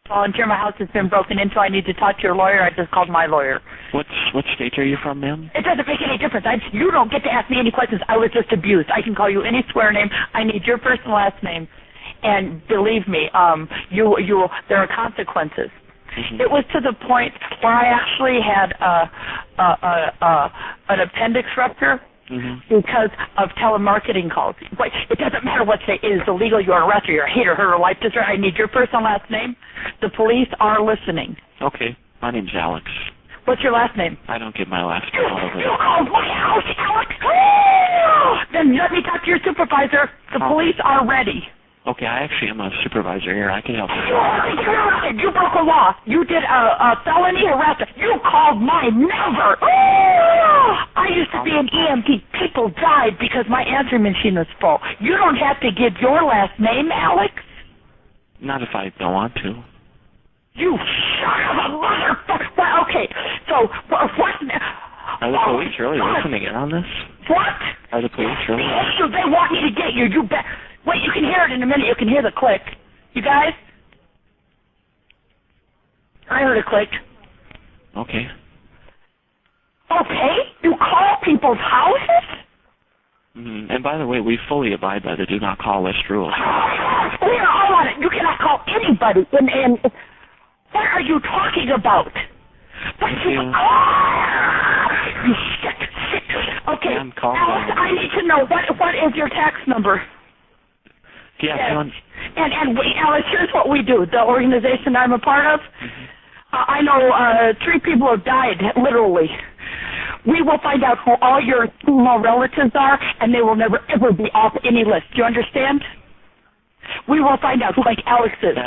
Volunteer, my house has been broken into. I need to talk to your lawyer. I just called my lawyer. What state are you from, ma'am? It doesn't make any difference. You don't get to ask me any questions. I was just abused. I can call you any swear name. I need your first and last name. And believe me, there are consequences. Mm-hmm. It was to the point where I actually had an appendix rupture. Mm-hmm. Because of telemarketing calls. Wait, it doesn't matter what state it is illegal, you're arrested, you're a hater, hurt, or life destroyer. I need your first and last name. The police are listening. Okay, my name's Alex. What's your last name? I don't give my last name out of it. You called my house, Alex! Then let me talk to your supervisor. The police are ready. Okay, I actually am a supervisor here. I can help you. You broke a law. You did a felony arrest. You called my number. I used to be an EMT. People died because my answering machine was full. You don't have to give your last name, Alex. Not if I don't want to. You son of a motherfucker. Well, okay, so what? Are the police really listening in on this? What? Are the police really? They want me to get you. You bet. Wait, you can hear it in a minute. You can hear the click. You guys? I heard a click. Okay. Okay? You call people's houses? Mm-hmm. And by the way, we fully abide by the do not call list rules. We are all on it. You cannot call anybody. And what are you talking about? What you sick. Okay, Alex, I need to know, what is your tax number? Yeah, yes. And we, Alex, here's what we do. The organization I'm a part of, I know 3 people have died, literally. We will find out who all your female relatives are, and they will never, ever be off any list. Do you understand? We will find out who, like Alex is.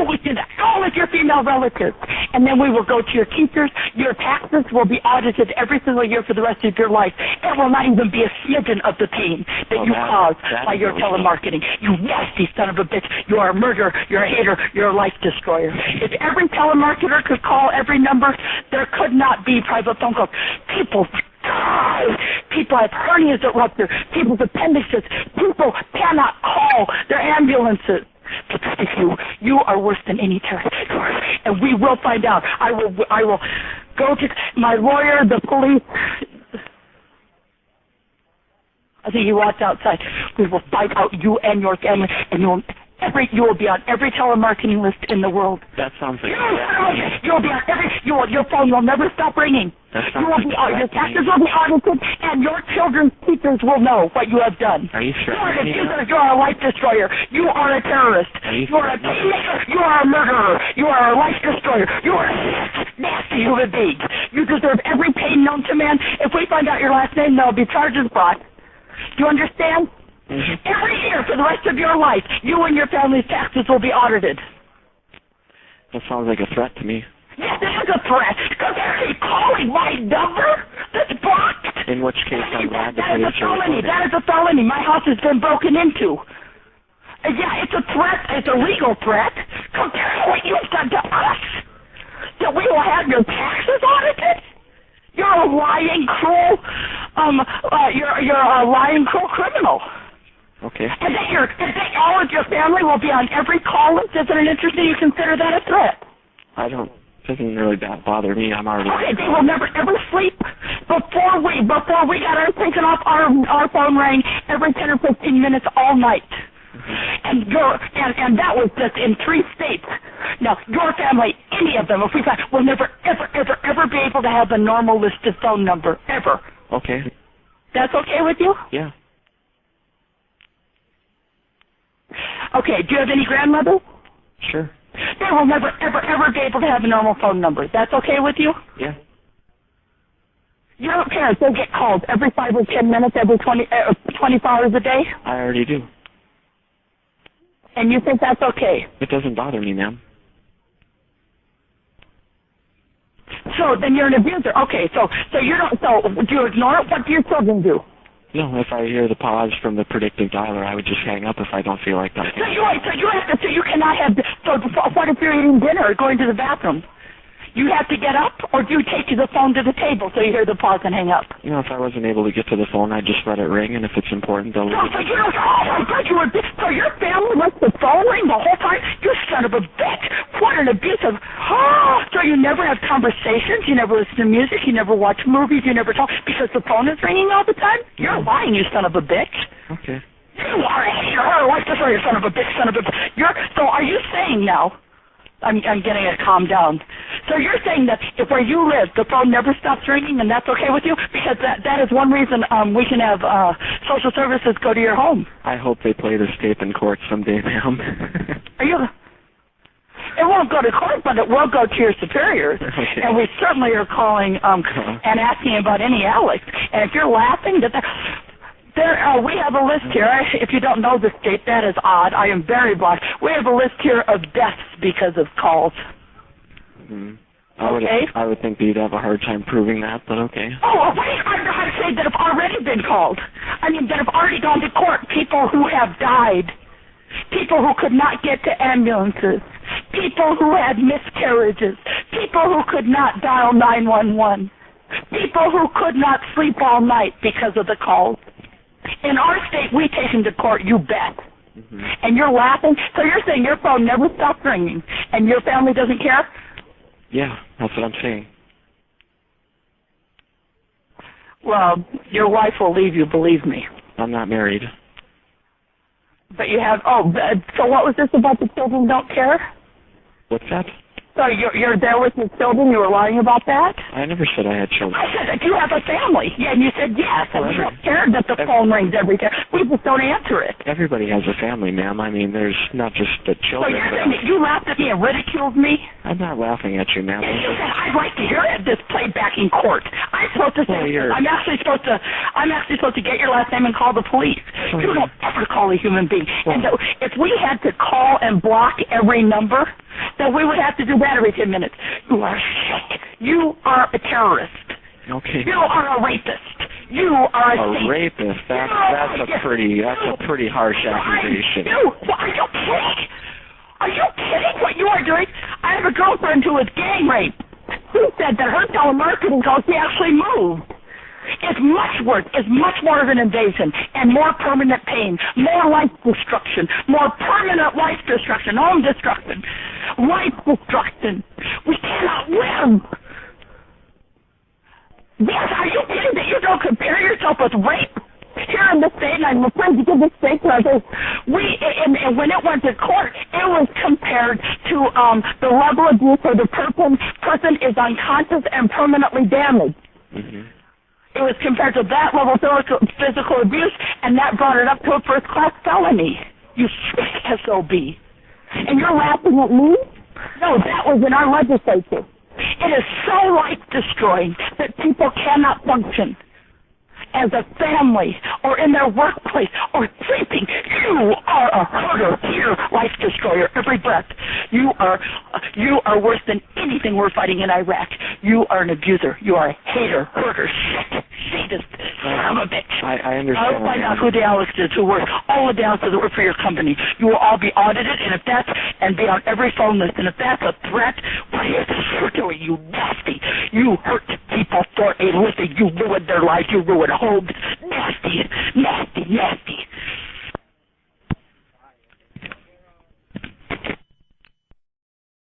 We do that. All of your female relatives. And then we will go to your teachers. Your taxes will be audited every single year for the rest of your life. It will not even be a smidgen of the pain that you caused by your telemarketing. You nasty son of a bitch. You are a murderer. You're a hater. You're a life destroyer. If every telemarketer could call every number, there could not be private phone calls. People die. People have hernias that rupture. People's appendixes. People cannot call their ambulances. You are worse than any terrorist, and we will find out. I will go to my lawyer, the police. I think he walked outside. We will find out you and your family, and you will be on every telemarketing list in the world. That sounds like you'll be on your phone will never stop ringing. Your taxes will be audited, and your children's teachers will know what you have done. Are you sure? You are a life destroyer. You are a terrorist. You are a teenager. You are a murderer. You are a life destroyer. You are a nasty human being. You deserve every pain known to man. If we find out your last name, there will be charges brought. Do you understand? Mm-hmm. Every year for the rest of your life, you and your family's taxes will be audited. That sounds like a threat to me. Yes, this is a threat, because they're calling my number that's blocked. In which case, I'm glad the police are reporting. That is a felony. My house has been broken into. Yeah, it's a threat. It's a legal threat. Compared to what you've done to us, that we will have your taxes audited. You're a lying, cruel, you're a lying, cruel criminal. Okay. And then all of your family will be on every call list. Isn't it interesting you consider that a threat? It doesn't really bother me. I'm already... Okay, they will never ever sleep. Before we got our taken off, our phone rang every 10 or 15 minutes all night. And that was just in 3 states. Now, your family, any of them, if we find, will never, ever be able to have a normal listed phone number, ever. Okay. That's okay with you? Yeah. Okay, do you have any grandmother? Sure. They will never, ever be able to have a normal phone number. That's okay with you? Yeah. Your parents, they get called every 5 or 10 minutes, every 24 hours a day? I already do. And you think that's okay? It doesn't bother me, ma'am. So then you're an abuser. Okay, so you don't. So do you ignore it? What do your children do? No, if I hear the pause from the predictive dialer, I would just hang up if I don't feel like that. So you cannot have. So what if you're eating dinner or going to the bathroom? You have to get up, or do you take the phone to the table so you hear the pause and hang up? You know, if I wasn't able to get to the phone, I'd just let it ring, and if it's important, they'll... So your family lets the phone ring the whole time? You You son of a bitch. What an abusive. Oh, so you never have conversations? You never listen to music? You never watch movies? You never talk because the phone is ringing all the time? You're lying, you son of a bitch. Okay. You are a hater. Like this, you son of a bitch, son of a bitch. So are you saying now, I'm getting it calmed down. So you're saying that if where you live, the phone never stops ringing, and that's okay with you? Because that is one reason we can have social services go to your home. I hope they play this tape in court someday, ma'am. Are you? It won't go to court, but it will go to your superiors. Okay. And we certainly are calling and asking about any Alex. And if you're laughing, we have a list here. If you don't know this state, that is odd. I am very blocked. We have a list here of deaths because of calls. Mm-hmm. I would think you'd have a hard time proving that, but okay. Oh, wait, I know how to say that have already been called. I mean, that have already gone to court. People who have died. People who could not get to ambulances. People who had miscarriages. People who could not dial 911. People who could not sleep all night because of the calls. In our state, we take them to court, you bet. Mm-hmm. And you're laughing? So you're saying your phone never stops ringing, and your family doesn't care? Yeah, that's what I'm saying. Well, your wife will leave you, believe me. I'm not married. But you have, so what was this about the children don't care? What's that? So you're there with your children? You were lying about that? I never said I had children. I said that you have a family. Yeah, and you said yes. And we don't care that the phone rings every time. We just don't answer it. Everybody has a family, ma'am. I mean, there's not just the children. So you're saying that you laughed at me and ridiculed me? I'm not laughing at you, ma'am. Yeah, you said I'd like to hear this played back in court. I'm supposed to say I'm actually supposed to get your last name and call the police. You don't ever call a human being. And so if we had to call and block every number, then we would have to do that every 10 minutes. You are shit. You are a terrorist. Okay. You are a rapist. You are a rapist. That's a pretty harsh accusation. Are you kidding? Are you kidding what you are doing? I have a girlfriend who was gang raped. Who said that her telemarketing calls she actually moved. It's much worse. It's much more of an invasion and more permanent pain, more life destruction, more permanent life destruction, home destruction, life destruction. We cannot live. Yes, are you kidding that you don't compare yourself with rape? Here in the state, and I'm afraid to give the state because and when it went to court, it was compared to the level of abuse where the person is unconscious and permanently damaged. Mm-hmm. It was compared to that level of physical abuse, and that brought it up to a first-class felony. You sick SOB. And you're laughing at me? No, that was in our legislature. It is so life-destroying that people cannot function as a family or in their workplace or sleeping. You are a herder here, life destroyer, every breath. You are worse than anything we're fighting in Iraq. You are an abuser. You are a hater, herder, sadist, son of a bitch. I understand. I'll find out who the Alex is who work. All the Alexes that work for your company. You will all be audited, and be on every phone list. And if that's a threat, what is this you're doing? You nasty. You hurt people for a living. You ruined their lives. You ruined homes. Nasty, nasty, nasty.